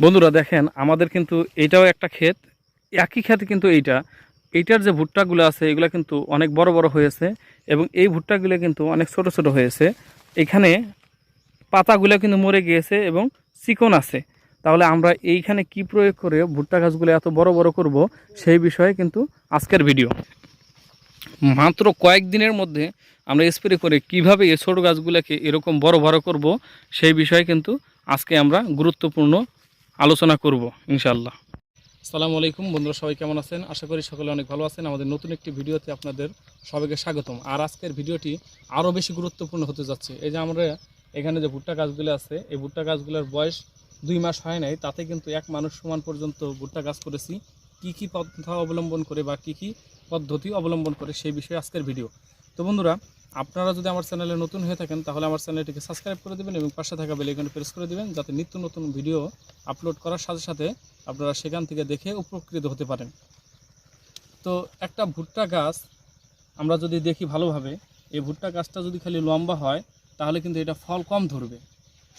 বন্ধুরা দেখেন আমাদের কিন্তু এটাও একটা ক্ষেত, একই ক্ষেতে কিন্তু এইটার যে ভুট্টাগুলো আছে এগুলো কিন্তু অনেক বড় বড় হয়েছে এবং এই ভুট্টাগুলো কিন্তু অনেক ছোট ছোট হয়েছে। এখানে পাতাগুলো কিন্তু মরে গিয়েছে এবং চিকন আছে। তাহলে আমরা এইখানে কি প্রয়োগ করে ভুট্টা গাছগুলো এত বড় বড় করব, সেই বিষয়ে কিন্তু আজকের ভিডিও। মাত্র কয়েকদিনের মধ্যে আমরা স্প্রে করে কিভাবে এই ছোটো গাছগুলোকে এরকম বড় বড় করব, সেই বিষয়ে কিন্তু আজকে আমরা গুরুত্বপূর্ণ আলোচনা করব ইনশাআল্লাহ। আসসালামু আলাইকুম বন্ধুরা, সবাই কেমন আছেন? আশা করি সকলে অনেক ভালো আছেন। আমাদের নতুন একটি ভিডিওতে আপনাদের সবাইকে স্বাগতম। আর আজকের ভিডিওটি আরও বেশি গুরুত্বপূর্ণ হতে যাচ্ছে। এই যে আমরা এখানে যে ভুট্টা গাছগুলো আছে, এই ভুট্টা গাছগুলোর বয়স 2 মাস হয় নাই, তাতে কিন্তু এক মানুষ সমান পর্যন্ত ভুট্টা গাছ করেছি। কি কি পন্থা অবলম্বন করে বা কি কি পদ্ধতি অবলম্বন করে সেই বিষয়ে আজকের ভিডিও। তো বন্ধুরা, আপনারা যদি আমার চ্যানেলে নতুন হয়ে থাকেন তাহলে আমার চ্যানেলটিকে সাবস্ক্রাইব করে দেবেন এবং পাশে থাকা বেল আইকনে প্রেস করে দেবেন, যাতে নিত্য নতুন ভিডিও আপলোড করার সাথে সাথে আপনারা সেখান থেকে দেখে উপকৃত হতে পারেন। তো একটা ভুট্টা গাছ আমরা যদি দেখি ভালোভাবে, এই ভুট্টা গাছটা যদি খালি লম্বা হয় তাহলে কিন্তু এটা ফল কম ধরবে।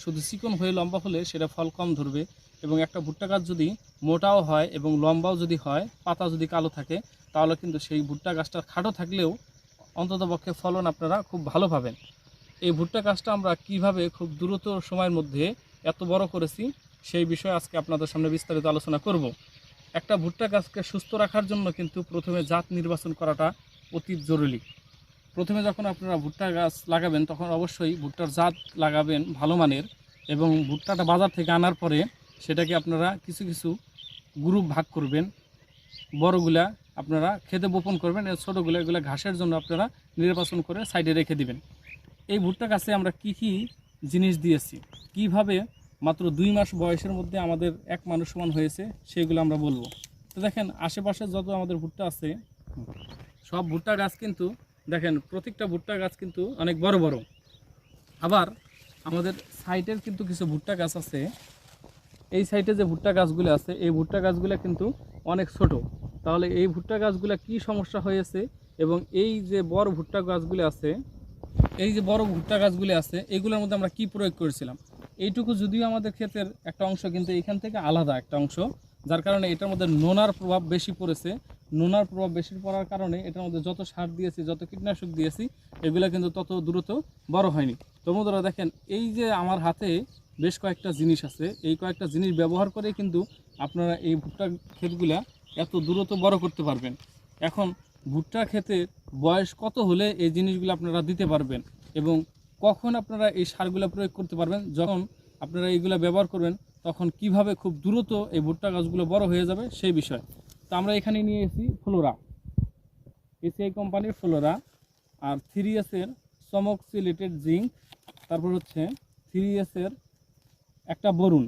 শুধু চিকন হয়ে লম্বা হলে সেটা ফল কম ধরবে। এবং একটা ভুট্টা গাছ যদি মোটাও হয় এবং লম্বাও যদি হয়, পাতা যদি কালো থাকে, তাহলে কিন্তু সেই ভুট্টা গাছটা খাটো থাকলেও অন্ততপক্ষে ফলন আপনারা খুব ভালো পাবেন। এই ভুট্টা গাছটা আমরা কিভাবে খুব দ্রুত সময়ের মধ্যে এত বড় করেছি, সেই বিষয়ে আজকে আপনাদের সামনে বিস্তারিত আলোচনা করব। একটা ভুট্টা গাছকে সুস্থ রাখার জন্য কিন্তু প্রথমে জাত নির্বাচন করাটা অতি জরুরি। প্রথমে যখন আপনারা ভুট্টা গাছ লাগাবেন তখন অবশ্যই ভুট্টার জাত লাগাবেন ভালো মানের, এবং ভুট্টাটা বাজার থেকে আনার পরে সেটাকে আপনারা কিছু কিছু গ্রুপ ভাগ করবেন। বড়গুলা আপনারা খেতে বপন করবেন, আর ছোটোগুলো এগুলো ঘাসের জন্য আপনারা নির্বাচন করে সাইডে রেখে দিবেন। এই ভুট্টা গাছে আমরা কি কি জিনিস দিয়েছি, কিভাবে মাত্র 2 মাস বয়সের মধ্যে আমাদের এক মানুষ সমান হয়েছে, সেইগুলো আমরা বলবো। তো দেখেন আশেপাশে যত আমাদের ভুট্টা আছে, সব ভুট্টা গাছ কিন্তু দেখেন প্রত্যেকটা ভুট্টা গাছ কিন্তু অনেক বড় বড়। আবার আমাদের সাইডের কিন্তু কিছু ভুট্টা গাছ আছে, এই সাইডে যে ভুট্টা গাছগুলো আছে এই ভুট্টা গাছগুলো কিন্তু অনেক ছোট। তাহলে এই ভুট্টা গাছগুলো কি সমস্যা হয়েছে, এবং এই যে বড় ভুট্টা গাছগুলো আছে, এই যে বড় ভুট্টা গাছগুলি আছে এগুলোর মধ্যে আমরা কি প্রয়োগ করেছিলাম, এইটুকু যদিও আমাদের ক্ষেতের একটা অংশ, কিন্তু এখান থেকে আলাদা একটা অংশ, যার কারণে এটার মধ্যে নোনার প্রভাব বেশি পড়েছে। নোনার প্রভাব বেশি পড়ার কারণে এটার মধ্যে যত সার দিয়েছি, যত কীটনাশক দিয়েছি, এগুলো কিন্তু তত দ্রুত বড় হয়নি। তো বন্ধুরা দেখেন, এই যে আমার হাতে বেশ কয়েকটা জিনিস আছে, এই কয়েকটা জিনিস ব্যবহার করে কিন্তু আপনারা এই ভুট্টা ক্ষেতগুলা এত দ্রুত বড় করতে পারবেন। এখন ভুট্টা ক্ষেতের বয়স কত হলে এই জিনিসগুলো আপনারা দিতে পারবেন, এবং কখন আপনারা এই সারগুলো প্রয়োগ করতে পারবেন, যখন আপনারা এইগুলো ব্যবহার করবেন তখন কিভাবে খুব দ্রুত এই ভুট্টা গাছগুলো বড় হয়ে যাবে সেই বিষয়। তো আমরা এখানে নিয়ে এসেছি ফ্লোরা, এসিআই কোম্পানির ফ্লোরা, আর 3Sের চমক সিলেটেড জিঙ্ক, তারপর হচ্ছে 3Sের একটা বরুণ।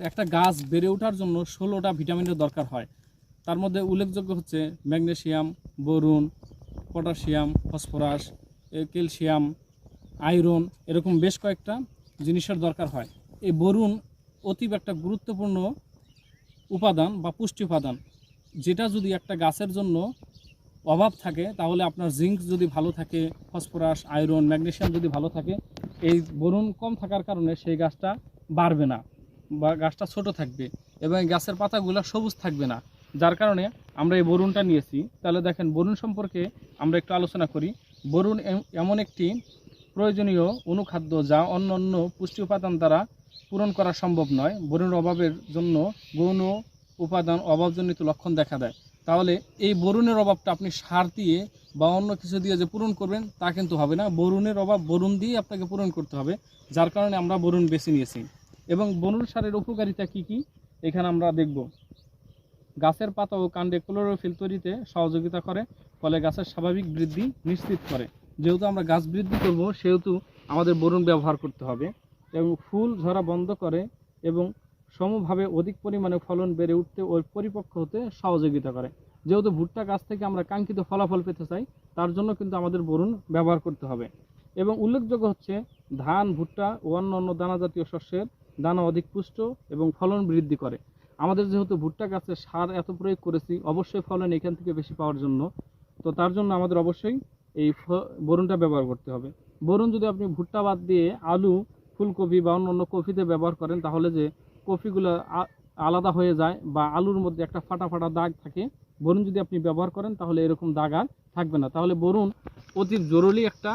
একটা গাছ বেড়ে ওঠার জন্য 16টা ভিটামিনের দরকার হয়। তার মধ্যে উল্লেখযোগ্য হচ্ছে magnesium, boron, potassium, phosphorus, calcium, iron, এরকম বেশ কয়েকটা জিনিসের দরকার হয়। এই বোরন অতীব একটা গুরুত্বপূর্ণ উপাদান বা পুষ্টি উপাদান, যেটা যদি একটা গাছের জন্য অভাব থাকে তাহলে আপনার জিঙ্ক যদি ভালো থাকে, ফসফরাস, আয়রন, ম্যাগনেসিয়াম যদি ভালো থাকে, এই বোরন কম থাকার কারণে সেই গাছটা বাড়বে না বা গাছটা ছোট থাকবে এবং গাছের পাতাগুলো সবুজ থাকবে না, যার কারণে আমরা এই বোরনটা নিয়েছি। তাহলে দেখেন বোরন সম্পর্কে আমরা একটু আলোচনা করি। বোরন এমন একটি প্রয়োজনীয় অনুখাদ্য যা অন্য অন্য পুষ্টি উপাদান দ্বারা পূরণ করা সম্ভব নয়। বোরনের অভাবের জন্য গৌণ উপাদান অভাবজনিত লক্ষণ দেখা দেয়। তাহলে এই বোরনের অভাবটা আপনি সার দিয়ে বা অন্য কিছু দিয়ে যে পূরণ করবেন তা কিন্তু হবে না, বোরনের অভাব বোরন দিয়ে আপনাকে পূরণ করতে হবে, যার কারণে আমরা বোরন বেছে নিয়েছি। এবং বোরন সারের উপকারিতা কি কি এখানে আমরা দেখব। গাছের পাতা ও কাণ্ডে ক্লোরোফিল তৈরিতে সহযোগিতা করে, ফলে গাছের স্বাভাবিক বৃদ্ধি নিশ্চিত করে। যেহেতু আমরা গাছ বৃদ্ধি করব সেহেতু আমাদের বোরন ব্যবহার করতে হবে। এবং ফুল ঝরা বন্ধ করে এবং সমভাবে অধিক পরিমাণে ফলন বেড়ে উঠতে ও পরিপক্ক হতে সহযোগিতা করে। যেহেতু ভুট্টা গাছ থেকে আমরা কাঙ্ক্ষিত ফলাফল পেতে চাই, তার জন্য কিন্তু আমাদের বোরন ব্যবহার করতে হবে। এবং উল্লেখযোগ্য হচ্ছে ধান, ভুট্টা ও অন্যান্য দানা জাতীয় শস্যের দানা অধিক পুষ্ট এবং ফলন বৃদ্ধি করে। আমাদের যেহেতু ভুট্টা গাছে সার এত প্রয়োগ করেছি, অবশ্যই ফলন এখান থেকে বেশি পাওয়ার জন্য, তো তার জন্য আমাদের অবশ্যই এই বোরনটা ব্যবহার করতে হবে। বোরন যদি আপনি ভুট্টা বাদ দিয়ে আলু, ফুলকপি বা অন্যান্য কপিতে ব্যবহার করেন তাহলে যে কপিগুলো আলাদা হয়ে যায় বা আলুর মধ্যে একটা ফাটা ফাটা দাগ থাকে, বোরন যদি আপনি ব্যবহার করেন তাহলে এরকম দাগ আর থাকবে না। তাহলে বোরন অতি জরুরি একটা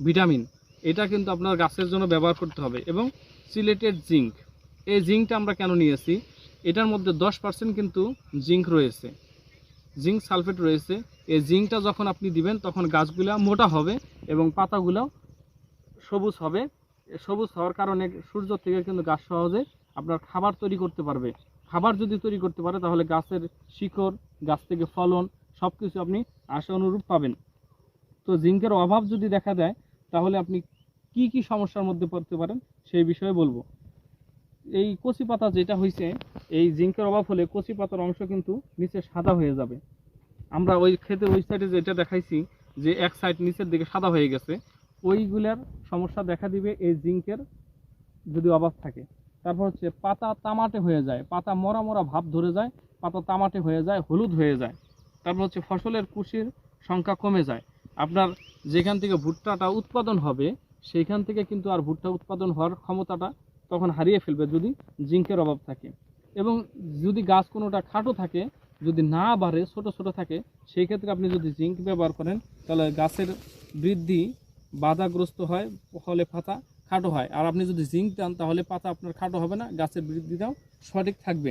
ভিটামিন, এটা কিন্তু আপনার গাছের জন্য ব্যবহার করতে হবে। এবং সিলেটেড জিঙ্ক, এই জিঙ্কটা আমরা কেন নিয়েছি, এটার মধ্যে 10% কিন্তু জিঙ্ক রয়েছে, জিঙ্ক সালফেট রয়েছে। এই জিঙ্কটা যখন আপনি দিবেন তখন গাছগুলা মোটা হবে এবং পাতাগুলো সবুজ হবে। সবুজ হওয়ার কারণে সূর্য থেকে কিন্তু গাছ সহজে আপনার খাবার তৈরি করতে পারবে। খাবার যদি তৈরি করতে পারে তাহলে গাছের শিকড়, গাছ থেকে ফলন সব কিছু আপনি আশা অনুরূপ পাবেন। তো জিঙ্কের অভাব যদি দেখা দেয় তাহলে আপনি কি কি সমস্যার মধ্যে পড়তে পারেন সেই বিষয়ে বলবো। এই কচি পাতা যেটা হয়েছে, এই জিঙ্কের অভাব হলে কচি পাতার অংশ কিন্তু নিচে সাদা হয়ে যাবে। আমরা ওই ক্ষেতের ওই সাইডে যেটা দেখাইছি যে এক সাইড নিচের দিকে সাদা হয়ে গেছে, ওইগুলার সমস্যা দেখা দিবে এই জিঙ্কের যদি অভাব থাকে। তারপর হচ্ছে পাতা তামাটে হয়ে যায়, পাতা মরা মরা ভাব ধরে যায়, পাতা তামাটে হয়ে যায়, হলুদ হয়ে যায়। তারপর হচ্ছে ফসলের কুশির সংখ্যা কমে যায়। আপনার যেখান থেকে ভুট্টাটা উৎপাদন হবে সেইখান থেকে কিন্তু আর ভুট্টা উৎপাদন হওয়ার ক্ষমতাটা তখন হারিয়ে ফেলবে যদি জিঙ্কের অভাব থাকে। এবং যদি গাছ কোনোটা খাটো থাকে, যদি না বাড়ে, ছোট ছোট থাকে, সেই ক্ষেত্রে আপনি যদি জিঙ্ক ব্যবহার করেন তাহলে গাছের বৃদ্ধি বাধাগ্রস্ত হয়, ফলে পাতা খাটো হয়। আর আপনি যদি জিঙ্ক দেন তাহলে পাতা আপনার খাটো হবে না, গাছের বৃদ্ধিটাও সঠিক থাকবে।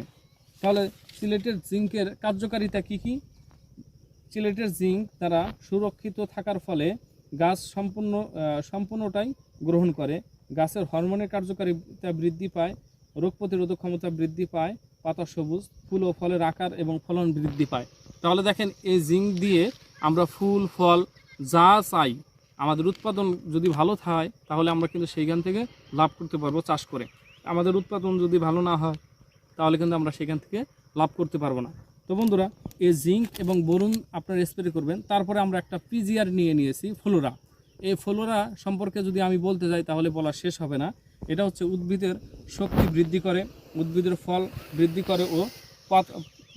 তাহলে সিলেটের জিঙ্কের কার্যকারিতা কি কি? সিলেটের জিঙ্ক দ্বারা সুরক্ষিত থাকার ফলে গাছ সম্পূর্ণটাই গ্রহণ করে, গাছের হরমোনের কার্যকারিতা বৃদ্ধি পায়, রোগ প্রতিরোধক ক্ষমতা বৃদ্ধি পায়, পাতা সবুজ, ফুল ও ফলের আকার এবং ফলন বৃদ্ধি পায়। তাহলে দেখেন এই জিঙ্ক দিয়ে আমরা ফুল ফল যা চাই, আমাদের উৎপাদন যদি ভালো হয় তাহলে আমরা কিন্তু সেইখান থেকে লাভ করতে পারবো চাষ করে। আমাদের উৎপাদন যদি ভালো না হয় তাহলে কিন্তু আমরা সেখান থেকে লাভ করতে পারবো না। তো বন্ধুরা, এই জিঙ্ক এবং বোরন আপনারা স্প্রে করবেন। তারপরে আমরা একটা পিজিআর নিয়েছি ফ্লোরা। এই ফ্লোরা সম্পর্কে যদি আমি বলতে যাই তাহলে বলা শেষ হবে না। এটা হচ্ছে উদ্ভিদের শক্তি বৃদ্ধি করে, উদ্ভিদের ফল বৃদ্ধি করে ও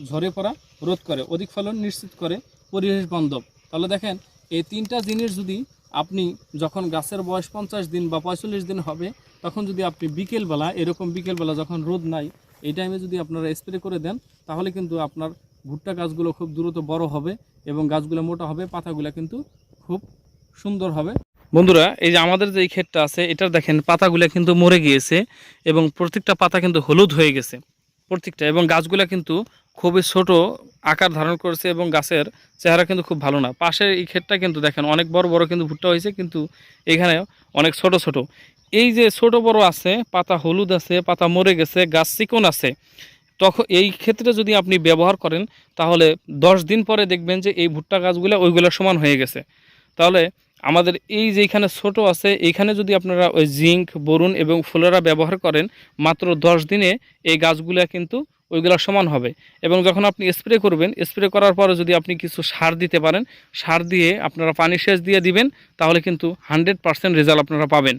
ঝরে পড়া রোধ করে, অধিক ফলন নিশ্চিত করে, পরিবেশ বান্ধব। তাহলে দেখেন এই তিনটা জিনিস যদি আপনি যখন গাছের বয়স 50 দিন বা 45 দিন হবে তখন যদি আপনি বিকেলবেলা, এরকম বিকেলবেলা যখন রোদ নাই, এই টাইমে যদি আপনারা স্প্রে করে দেন তাহলে কিন্তু আপনার ভুট্টা গাছগুলো খুব দ্রুত বড় হবে এবং গাছগুলো মোটা হবে, পাতাগুলো কিন্তু খুব সুন্দর হবে। বন্ধুরা, এই যে আমাদের যে ক্ষেতটা আছে এটার দেখেন পাতাগুলো কিন্তু মরে গিয়েছে এবং প্রত্যেকটা পাতা কিন্তু হলুদ হয়ে গেছে প্রত্যেকটা, এবং গাছগুলো কিন্তু খুবই ছোট আকার ধারণ করেছে এবং গাছের চেহারা কিন্তু খুব ভালো না। পাশের এই ক্ষেতটা কিন্তু দেখেন অনেক বড় বড় কিন্তু ভুট্টা হয়েছে, কিন্তু এখানে অনেক ছোট ছোট। এই যে ছোট বড় আছে, পাতা হলুদ আছে, পাতা মরে গেছে, গাছ চিকন আছে, তখন এই ক্ষেত্রে যদি আপনি ব্যবহার করেন তাহলে 10 দিন পরে দেখবেন যে এই ভুট্টা গাছগুলো ওইগুলো সমান হয়ে গেছে। তাহলে আমাদের এই যে এখানে ছোট আছে, এইখানে যদি আপনারা ওই জিঙ্ক, বোরন এবং ফ্লোরা ব্যবহার করেন মাত্র 10 দিনে এই গাছগুলো কিন্তু ওইগুলো সমান হবে। এবং যখন আপনি স্প্রে করবেন, স্প্রে করার পরে যদি আপনি কিছু সার দিতে পারেন, সার দিয়ে আপনারা পানি সেচ দিয়ে দিবেন, তাহলে কিন্তু 100% রেজাল্ট আপনারা পাবেন।